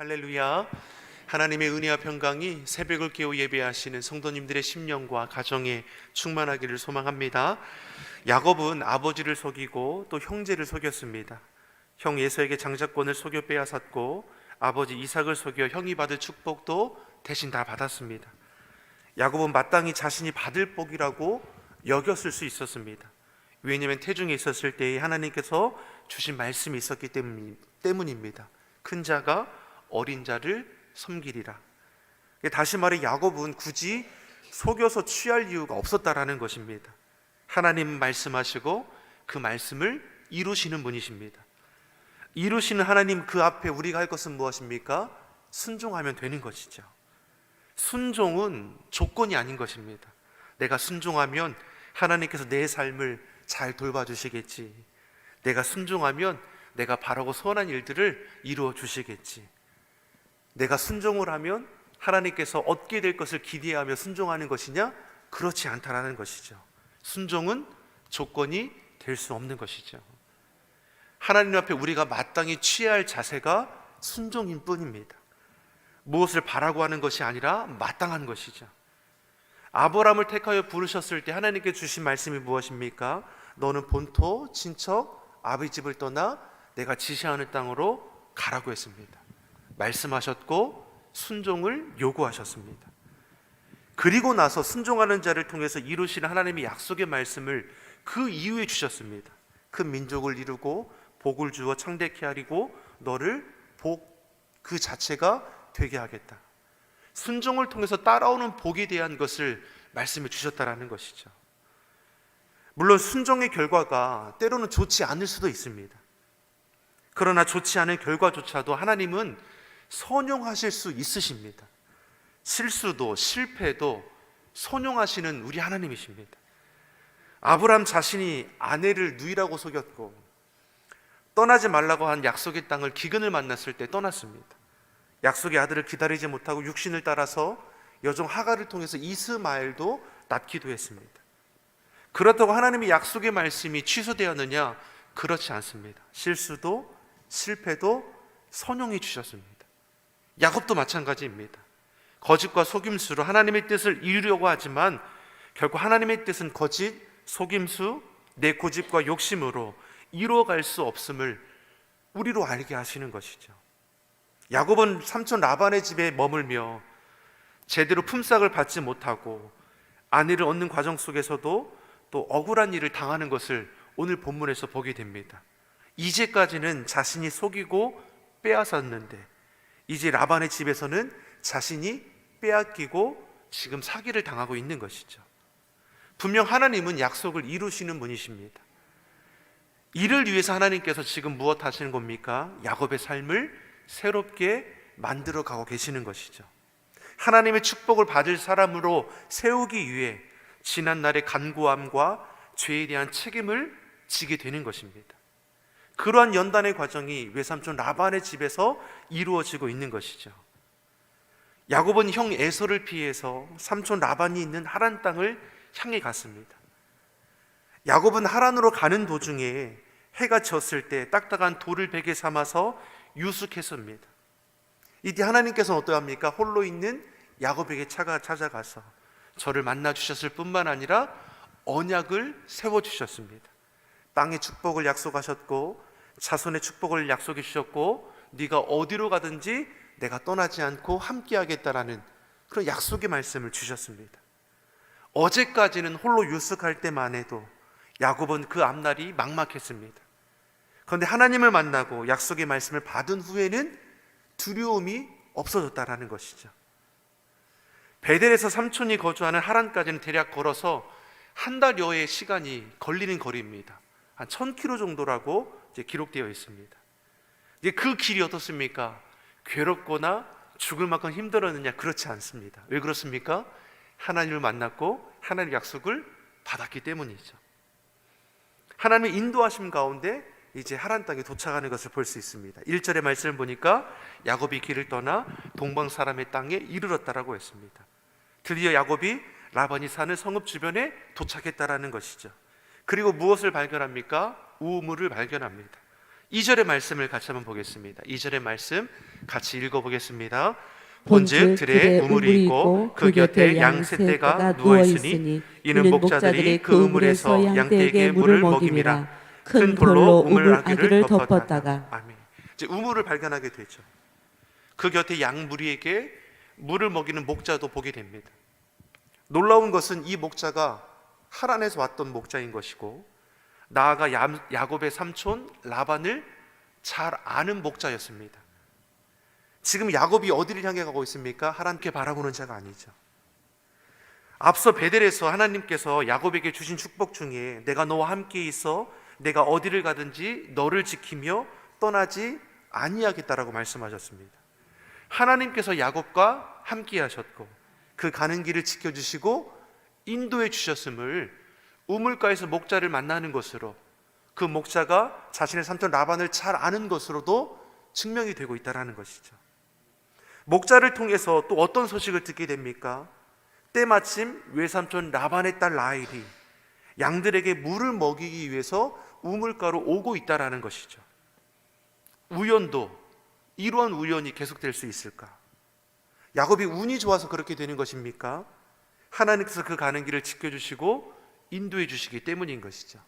할렐루야. 하나님의 은혜와 평강이 새벽을 깨워 예배하시는 성도님들의 심령과 가정에 충만하기를 소망합니다. 야곱은 아버지를 속이고 또 형제를 속였습니다. 형 에서에게 장자권을 속여 빼앗았고 아버지 이삭을 속여 형이 받을 축복도 대신 다 받았습니다. 야곱은 마땅히 자신이 받을 복이라고 여겼을 수 있었습니다. 왜냐하면 태중에 있었을 때에 하나님께서 주신 말씀이 있었기 때문입니다. 큰 자가 어린 자를 섬기리라. 다시 말해 야곱은 굳이 속여서 취할 이유가 없었다라는 것입니다. 하나님 말씀하시고 그 말씀을 이루시는 분이십니다. 이루시는 하나님 그 앞에 우리가 할 것은 무엇입니까? 순종하면 되는 것이죠. 순종은 조건이 아닌 것입니다. 내가 순종하면 하나님께서 내 삶을 잘 돌봐주시겠지. 내가 순종하면 내가 바라고 선한 일들을 이루어 주시겠지. 내가 순종을 하면 하나님께서 얻게 될 것을 기대하며 순종하는 것이냐? 그렇지 않다라는 것이죠. 순종은 조건이 될 수 없는 것이죠. 하나님 앞에 우리가 마땅히 취해야 할 자세가 순종인 뿐입니다. 무엇을 바라고 하는 것이 아니라 마땅한 것이죠. 아브라함을 택하여 부르셨을 때 하나님께 주신 말씀이 무엇입니까? 너는 본토, 친척, 아버지 집을 떠나 내가 지시하는 땅으로 가라고 했습니다. 말씀하셨고 순종을 요구하셨습니다. 그리고 나서 순종하는 자를 통해서 이루시는 하나님의 약속의 말씀을 그 이후에 주셨습니다. 큰 민족을 이루고 복을 주어 창대케 하리고 너를 복 그 자체가 되게 하겠다. 순종을 통해서 따라오는 복에 대한 것을 말씀해 주셨다라는 것이죠. 물론 순종의 결과가 때로는 좋지 않을 수도 있습니다. 그러나 좋지 않은 결과조차도 하나님은 선용하실 수 있으십니다. 실수도 실패도 선용하시는 우리 하나님이십니다. 아브라함 자신이 아내를 누이라고 속였고 떠나지 말라고 한 약속의 땅을 기근을 만났을 때 떠났습니다. 약속의 아들을 기다리지 못하고 육신을 따라서 여종 하갈을 통해서 이스마엘도 낳기도 했습니다. 그렇다고 하나님의 약속의 말씀이 취소되었느냐? 그렇지 않습니다. 실수도 실패도 선용해 주셨습니다. 야곱도 마찬가지입니다. 거짓과 속임수로 하나님의 뜻을 이루려고 하지만 결국 하나님의 뜻은 거짓, 속임수, 내 고집과 욕심으로 이루어갈 수 없음을 우리로 알게 하시는 것이죠. 야곱은 삼촌 라반의 집에 머물며 제대로 품삯을 받지 못하고 아내를 얻는 과정 속에서도 또 억울한 일을 당하는 것을 오늘 본문에서 보게 됩니다. 이제까지는 자신이 속이고 빼앗았는데 이제 라반의 집에서는 자신이 빼앗기고 지금 사기를 당하고 있는 것이죠. 분명 하나님은 약속을 이루시는 분이십니다. 이를 위해서 하나님께서 지금 무엇 하시는 겁니까? 야곱의 삶을 새롭게 만들어 가고 계시는 것이죠. 하나님의 축복을 받을 사람으로 세우기 위해 지난날의 간구함과 죄에 대한 책임을 지게 되는 것입니다. 그러한 연단의 과정이 외삼촌 라반의 집에서 이루어지고 있는 것이죠. 야곱은 형 에서를 피해서 삼촌 라반이 있는 하란 땅을 향해 갔습니다. 야곱은 하란으로 가는 도중에 해가 졌을 때 딱딱한 돌을 베개 삼아서 유숙했습니다. 이때 하나님께서는 어떠합니까? 홀로 있는 야곱에게 찾아가서 저를 만나 주셨을 뿐만 아니라 언약을 세워주셨습니다. 땅의 축복을 약속하셨고 자손의 축복을 약속해 주셨고 네가 어디로 가든지 내가 떠나지 않고 함께 하겠다라는 그런 약속의 말씀을 주셨습니다. 어제까지는 홀로 유숙할 때만 해도 야곱은 그 앞날이 막막했습니다. 그런데 하나님을 만나고 약속의 말씀을 받은 후에는 두려움이 없어졌다라는 것이죠. 베델에서 삼촌이 거주하는 하란까지는 대략 걸어서 한 달여의 시간이 걸리는 거리입니다. 한 1000km 정도라고 이제 기록되어 있습니다. 이제 그 길이 어떻습니까? 괴롭거나 죽을 만큼 힘들었느냐? 그렇지 않습니다. 왜 그렇습니까? 하나님을 만났고 하나님의 약속을 받았기 때문이죠. 하나님의 인도하심 가운데 이제 하란 땅에 도착하는 것을 볼 수 있습니다. 1절의 말씀을 보니까 야곱이 길을 떠나 동방 사람의 땅에 이르렀다라고 했습니다. 드디어 야곱이 라반이 사는 성읍 주변에 도착했다라는 것이죠. 그리고 무엇을 발견합니까? 우물을 발견합니다. 2절의 말씀을 같이 한번 보겠습니다. 2절의 말씀 같이 읽어보겠습니다. 본즉 들에 우물이 있고 그 곁에 양 세 떼가 누워 있으니 이는 목자들이 그 우물에서 양떼에게 물을 먹임이라. 큰 돌로 우물 아귀를 덮었다가. 아멘. 이제 우물을 발견하게 되죠. 그 곁에 양 무리에게 물을 먹이는 목자도 보게 됩니다. 놀라운 것은 이 목자가 하란에서 왔던 목자인 것이고, 나아가 야곱의 삼촌 라반을 잘 아는 목자였습니다. 지금 야곱이 어디를 향해 가고 있습니까? 하나님께 바라보는 자가 아니죠. 앞서 베델에서 하나님께서 야곱에게 주신 축복 중에 내가 너와 함께 있어 내가 어디를 가든지 너를 지키며 떠나지 아니하겠다라고 말씀하셨습니다. 하나님께서 야곱과 함께 하셨고 그 가는 길을 지켜주시고 인도해 주셨음을 우물가에서 목자를 만나는 것으로, 그 목자가 자신의 삼촌 라반을 잘 아는 것으로도 증명이 되고 있다는 것이죠. 목자를 통해서 또 어떤 소식을 듣게 됩니까? 때마침 외삼촌 라반의 딸 라헬이 양들에게 물을 먹이기 위해서 우물가로 오고 있다는 것이죠. 우연도 이러한 우연이 계속될 수 있을까? 야곱이 운이 좋아서 그렇게 되는 것입니까? 하나님께서 그 가는 길을 지켜주시고 인도해 주시기 때문인 것이죠.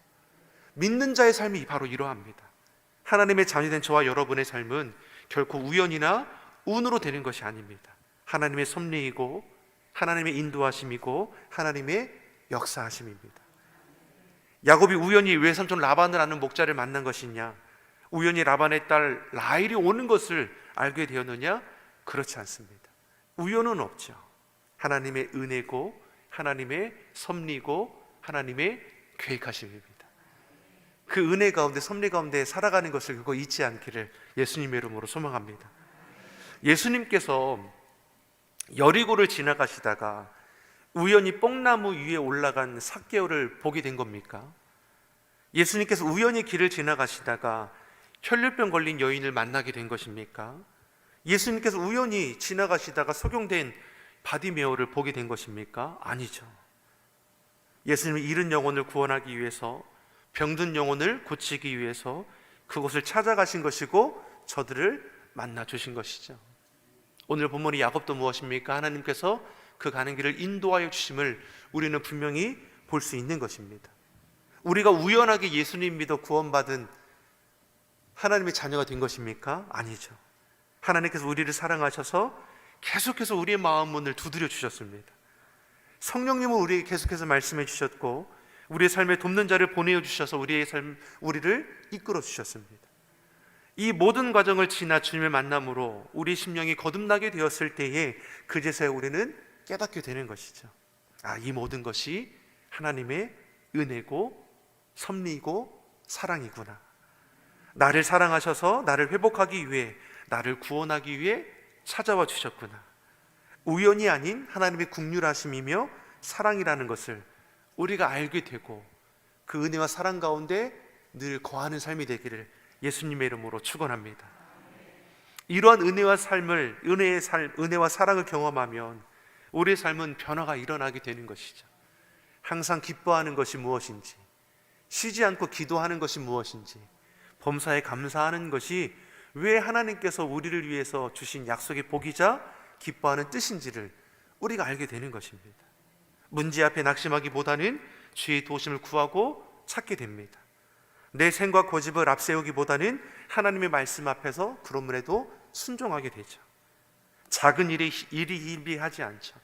믿는 자의 삶이 바로 이러합니다. 하나님의 자녀된 저와 여러분의 삶은 결코 우연이나 운으로 되는 것이 아닙니다. 하나님의 섭리이고 하나님의 인도하심이고 하나님의 역사하심입니다. 야곱이 우연히 외삼촌 라반을 아는 목자를 만난 것이냐, 우연히 라반의 딸 라헬이 오는 것을 알게 되었느냐? 그렇지 않습니다. 우연은 없죠. 하나님의 은혜고 하나님의 섭리고 하나님의 계획하심입니다. 그 은혜 가운데 섭리 가운데 살아가는 것을 그거 잊지 않기를 예수님의 이름으로 소망합니다. 예수님께서 여리고를 지나가시다가 우연히 뽕나무 위에 올라간 삭개오를 보게 된 겁니까? 예수님께서 우연히 길을 지나가시다가 혈류병 걸린 여인을 만나게 된 것입니까? 예수님께서 우연히 지나가시다가 속용된 바디메오를 보게 된 것입니까? 아니죠. 예수님은 잃은 영혼을 구원하기 위해서, 병든 영혼을 고치기 위해서 그곳을 찾아가신 것이고 저들을 만나 주신 것이죠. 오늘 본문의 야곱도 무엇입니까? 하나님께서 그 가는 길을 인도하여 주심을 우리는 분명히 볼 수 있는 것입니다. 우리가 우연하게 예수님 믿어 구원받은 하나님의 자녀가 된 것입니까? 아니죠. 하나님께서 우리를 사랑하셔서 계속해서 우리의 마음 문을 두드려 주셨습니다. 성령님은 우리에게 계속해서 말씀해 주셨고 우리의 삶에 돕는 자를 보내어 주셔서 우리를 이끌어 주셨습니다. 이 모든 과정을 지나 주님의 만남으로 우리 심령이 거듭나게 되었을 때에 그제서야 우리는 깨닫게 되는 것이죠. 이 모든 것이 하나님의 은혜고 섭리이고 사랑이구나. 나를 사랑하셔서 나를 회복하기 위해, 나를 구원하기 위해 찾아와 주셨구나. 우연이 아닌 하나님의 긍휼하심이며 사랑이라는 것을 우리가 알게 되고 그 은혜와 사랑 가운데 늘 거하는 삶이 되기를 예수님의 이름으로 축원합니다. 이러한 은혜와 은혜와 사랑을 경험하면 우리의 삶은 변화가 일어나게 되는 것이죠. 항상 기뻐하는 것이 무엇인지, 쉬지 않고 기도하는 것이 무엇인지, 범사에 감사하는 것이 왜 하나님께서 우리를 위해서 주신 약속의 복이자 기뻐하는 뜻인지를 우리가 알게 되는 것입니다. 문제 앞에 낙심하기보다는 주의 도심을 구하고 찾게 됩니다. 내 생각 고집을 앞세우기보다는 하나님의 말씀 앞에서 그러므로도 순종하게 되죠. 작은 일이 일비하지 않죠.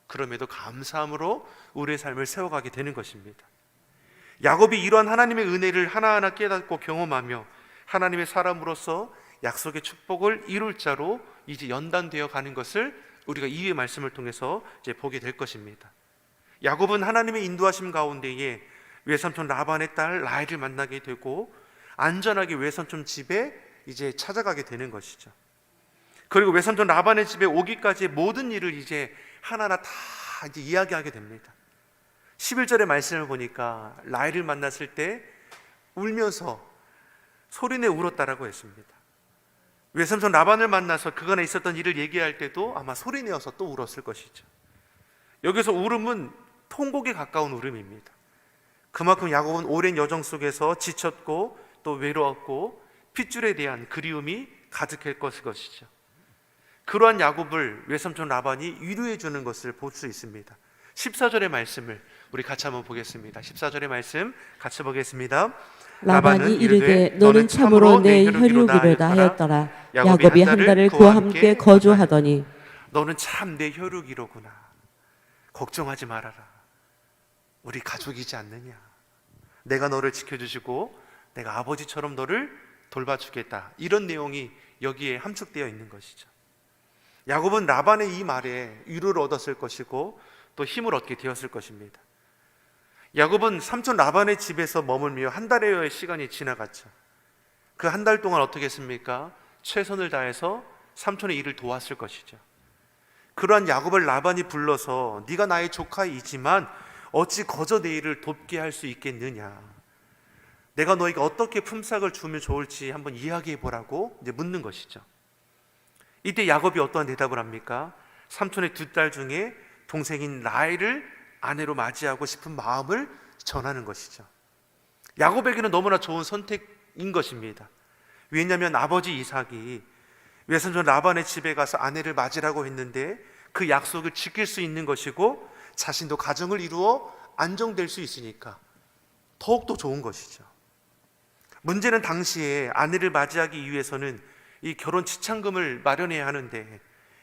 그럼에도 감사함으로 우리의 삶을 세워가게 되는 것입니다. 야곱이 이러한 하나님의 은혜를 하나하나 깨닫고 경험하며 하나님의 사람으로서 약속의 축복을 이룰 자로 이제 연단되어 가는 것을 우리가 이의 말씀을 통해서 이제 보게 될 것입니다. 야곱은 하나님의 인도하심 가운데에 외삼촌 라반의 딸 라헬을 만나게 되고 안전하게 외삼촌 집에 이제 찾아가게 되는 것이죠. 그리고 외삼촌 라반의 집에 오기까지의 모든 일을 이제 하나하나 다 이제 이야기하게 됩니다. 11절의 말씀을 보니까 라헬을 만났을 때 울면서 소리내 울었다라고 했습니다. 외삼촌 라반을 만나서 그간에 있었던 일을 얘기할 때도 아마 소리내어서 또 울었을 것이죠. 여기서 울음은 통곡에 가까운 울음입니다. 그만큼 야곱은 오랜 여정 속에서 지쳤고 또 외로웠고 핏줄에 대한 그리움이 가득할 것이죠. 그러한 야곱을 외삼촌 라반이 위로해 주는 것을 볼 수 있습니다. 14절의 말씀을 우리 같이 한번 보겠습니다. 14절의 말씀 같이 보겠습니다. 라반이 이르되 너는 참으로 내 혈육이로다 하였더라. 야곱이 한 달을 그와 함께 거주하더니 너는 참 내 혈육이로구나. 걱정하지 말아라. 우리 가족이지 않느냐. 내가 너를 지켜주시고 내가 아버지처럼 너를 돌봐주겠다. 이런 내용이 여기에 함축되어 있는 것이죠. 야곱은 라반의 이 말에 위로를 얻었을 것이고 또 힘을 얻게 되었을 것입니다. 야곱은 삼촌 라반의 집에서 머물며 한 달여의 시간이 지나갔죠. 그 한 달 동안 어떻게 했습니까? 최선을 다해서 삼촌의 일을 도왔을 것이죠. 그러한 야곱을 라반이 불러서 네가 나의 조카이지만 어찌 거저 내 일을 돕게 할 수 있겠느냐, 내가 너에게 어떻게 품삯을 주면 좋을지 한번 이야기해 보라고 이제 묻는 것이죠. 이때 야곱이 어떠한 대답을 합니까? 삼촌의 두 딸 중에 동생인 라헬을 아내로 맞이하고 싶은 마음을 전하는 것이죠. 야곱에게는 너무나 좋은 선택인 것입니다. 왜냐하면 아버지 이삭이 외삼촌 라반의 집에 가서 아내를 맞이라고 했는데 그 약속을 지킬 수 있는 것이고 자신도 가정을 이루어 안정될 수 있으니까 더욱더 좋은 것이죠. 문제는 당시에 아내를 맞이하기 위해서는 이 결혼 지참금을 마련해야 하는데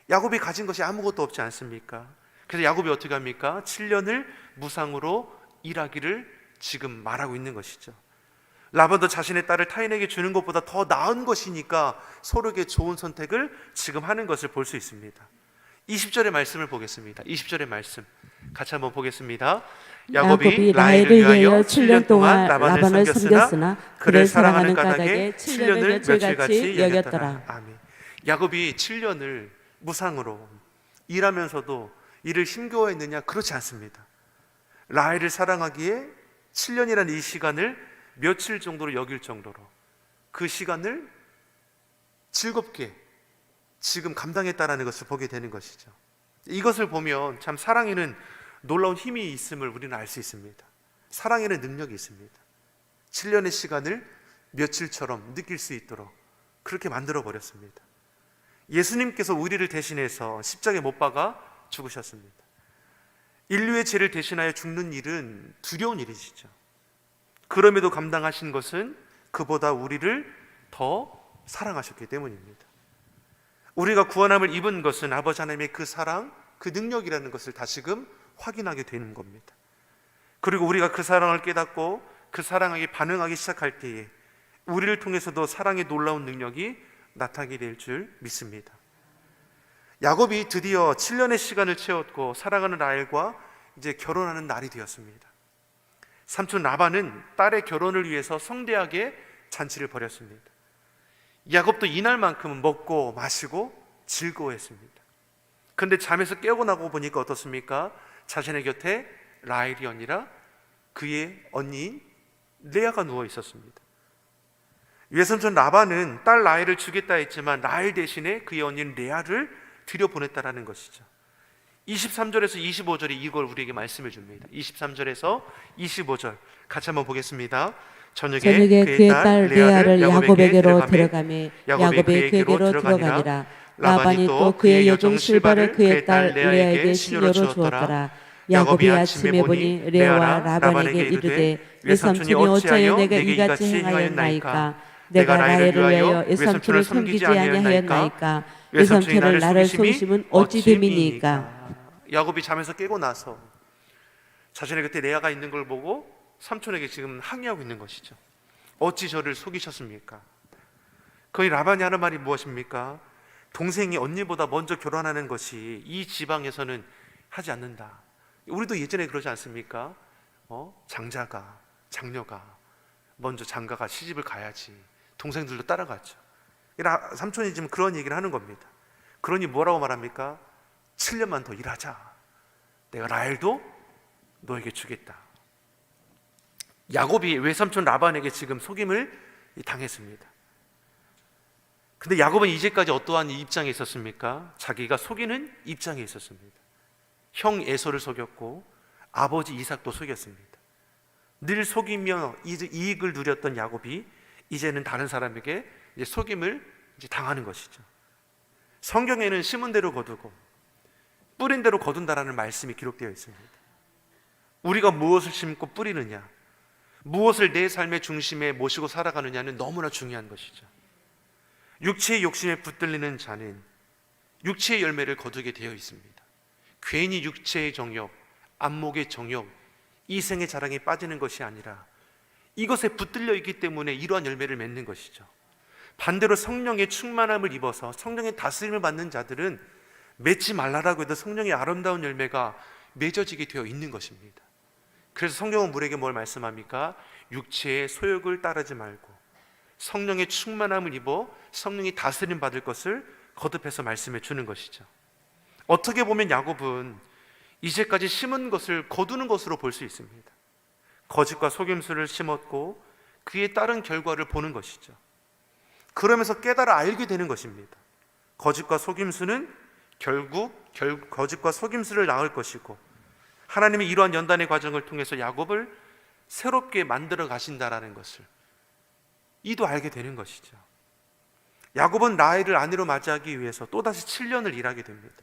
야곱이 가진 것이 아무것도 없지 않습니까? 그래서 야곱이 어떻게 합니까? 7년을 무상으로 일하기를 지금 말하고 있는 것이죠. 라반도 자신의 딸을 타인에게 주는 것보다 더 나은 것이니까 서로에게 좋은 선택을 지금 하는 것을 볼 수 있습니다. 20절의 말씀을 보겠습니다. 20절의 말씀 같이 한번 보겠습니다. 야곱이 라헬을 위하여 7년 동안 라반을 섬겼으나 그를 사랑하는 까닭에 7년을 며칠같이 여겼더라. 아멘. 야곱이 7년을 무상으로 일하면서도 이를 힘겨워했느냐? 그렇지 않습니다. 라헬을 사랑하기에 7년이라는 이 시간을 며칠 정도로 여길 정도로 그 시간을 즐겁게 지금 감당했다라는 것을 보게 되는 것이죠. 이것을 보면 참 사랑에는 놀라운 힘이 있음을 우리는 알 수 있습니다. 사랑에는 능력이 있습니다. 7년의 시간을 며칠처럼 느낄 수 있도록 그렇게 만들어 버렸습니다. 예수님께서 우리를 대신해서 십자가에 못 박아 죽으셨습니다. 인류의 죄를 대신하여 죽는 일은 두려운 일이시죠. 그럼에도 감당하신 것은 그보다 우리를 더 사랑하셨기 때문입니다. 우리가 구원함을 입은 것은 아버지 하나님의 그 사랑, 그 능력이라는 것을 다시금 확인하게 되는 겁니다. 그리고 우리가 그 사랑을 깨닫고 그 사랑에 반응하기 시작할 때에 우리를 통해서도 사랑의 놀라운 능력이 나타나게 될 줄 믿습니다. 야곱이 드디어 7년의 시간을 채웠고 사랑하는 라헬과 이제 결혼하는 날이 되었습니다. 삼촌 라반은 딸의 결혼을 위해서 성대하게 잔치를 벌였습니다. 야곱도 이날만큼은 먹고 마시고 즐거워했습니다. 그런데 잠에서 깨고 나고 보니까 어떻습니까? 자신의 곁에 라헬이 아니라 그의 언니인 레아가 누워 있었습니다. 외삼촌 라반은 딸 라헬을 주겠다 했지만 라헬 대신에 그의 언니인 레아를 들여보냈다라는 것이죠. 23절에서 25절이 이걸 우리에게 말씀해 줍니다. 23절에서 25절 같이 한번 보겠습니다. 저녁에 그의 딸 레아를 야곱에게로 들어가매 야곱이 그에게로 들어가니라. 라반이 또 그의 여종 실바를 그의 딸 레아에게 시녀로 주었더라. 야곱이 아침에 보니 레아와 라반에게 이르되 외삼촌이 어찌하여 내가 이같이 행하였나이까? 내가 라헬을 위하여 외삼촌을 섬기지 아니하였나이까? 외삼촌을 나를 속이심은 어찌 됨이니까? 야곱이 잠에서 깨고 나서 자신의 곁에 레아가 있는 걸 보고 삼촌에게 지금 항의하고 있는 것이죠. 어찌 저를 속이셨습니까? 거의 라반이 하는 말이 무엇입니까? 동생이 언니보다 먼저 결혼하는 것이 이 지방에서는 하지 않는다. 우리도 예전에 그러지 않습니까? 장자가, 장녀가 먼저 장가가 시집을 가야지 동생들도 따라갔죠. 삼촌이 지금 그런 얘기를 하는 겁니다. 그러니 뭐라고 말합니까? 7년만 더 일하자. 내가 라헬도 너에게 주겠다. 야곱이 외삼촌 라반에게 지금 속임을 당했습니다. 근데 야곱은 이제까지 어떠한 입장에 있었습니까? 자기가 속이는 입장에 있었습니다. 형 에서를 속였고 아버지 이삭도 속였습니다. 늘 속이며 이익을 누렸던 야곱이 이제는 다른 사람에게 이제 속임을 이제 당하는 것이죠. 성경에는 심은 대로 거두고 뿌린 대로 거둔다라는 말씀이 기록되어 있습니다. 우리가 무엇을 심고 뿌리느냐, 무엇을 내 삶의 중심에 모시고 살아가느냐는 너무나 중요한 것이죠. 육체의 욕심에 붙들리는 자는 육체의 열매를 거두게 되어 있습니다. 괜히 육체의 정욕, 안목의 정욕, 이생의 자랑에 빠지는 것이 아니라 이것에 붙들려 있기 때문에 이러한 열매를 맺는 것이죠. 반대로 성령의 충만함을 입어서 성령의 다스림을 받는 자들은 맺지 말라라고 해도 성령의 아름다운 열매가 맺어지게 되어 있는 것입니다. 그래서 성경은 우리에게 뭘 말씀합니까? 육체의 소욕을 따르지 말고 성령의 충만함을 입어 성령이 다스림 받을 것을 거듭해서 말씀해 주는 것이죠. 어떻게 보면 야곱은 이제까지 심은 것을 거두는 것으로 볼 수 있습니다. 거짓과 속임수를 심었고 그에 따른 결과를 보는 것이죠. 그러면서 깨달아 알게 되는 것입니다. 거짓과 속임수는 결국 거짓과 속임수를 낳을 것이고 하나님이 이러한 연단의 과정을 통해서 야곱을 새롭게 만들어 가신다라는 것을 이도 알게 되는 것이죠. 야곱은 라헬을 아내로 맞이하기 위해서 또다시 7년을 일하게 됩니다.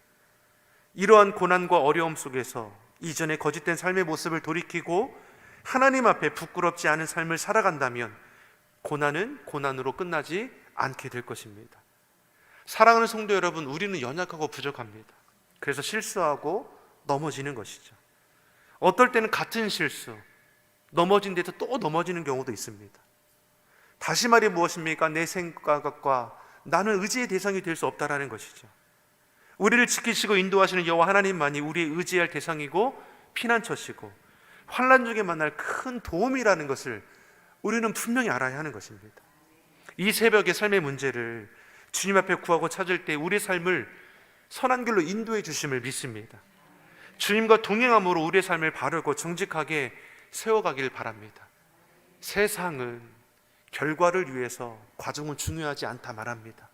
이러한 고난과 어려움 속에서 이전의 거짓된 삶의 모습을 돌이키고 하나님 앞에 부끄럽지 않은 삶을 살아간다면 고난은 고난으로 끝나지 않게 될 것입니다. 사랑하는 성도 여러분, 우리는 연약하고 부족합니다. 그래서 실수하고 넘어지는 것이죠. 어떨 때는 같은 실수, 넘어진 데서 또 넘어지는 경우도 있습니다. 다시 말이 무엇입니까? 내 생각과 나는 의지의 대상이 될 수 없다라는 것이죠. 우리를 지키시고 인도하시는 여호와 하나님만이 우리의 의지할 대상이고 피난처시고 환난 중에 만날 큰 도움이라는 것을 우리는 분명히 알아야 하는 것입니다. 이 새벽에 삶의 문제를 주님 앞에 구하고 찾을 때 우리의 삶을 선한 길로 인도해 주심을 믿습니다. 주님과 동행함으로 우리의 삶을 바르고 정직하게 세워가길 바랍니다. 세상은 결과를 위해서 과정은 중요하지 않다 말합니다.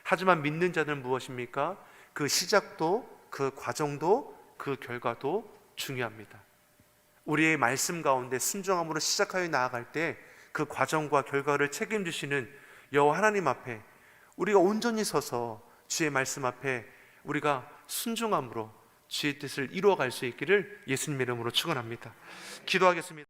하지만 믿는 자는 무엇입니까? 그 시작도, 그 과정도, 그 결과도 중요합니다. 우리의 말씀 가운데 순종함으로 시작하여 나아갈 때 그 과정과 결과를 책임지시는 여호와 하나님 앞에 우리가 온전히 서서 주의 말씀 앞에 우리가 순종함으로 주의 뜻을 이루어갈 수 있기를 예수님의 이름으로 축원합니다. 기도하겠습니다.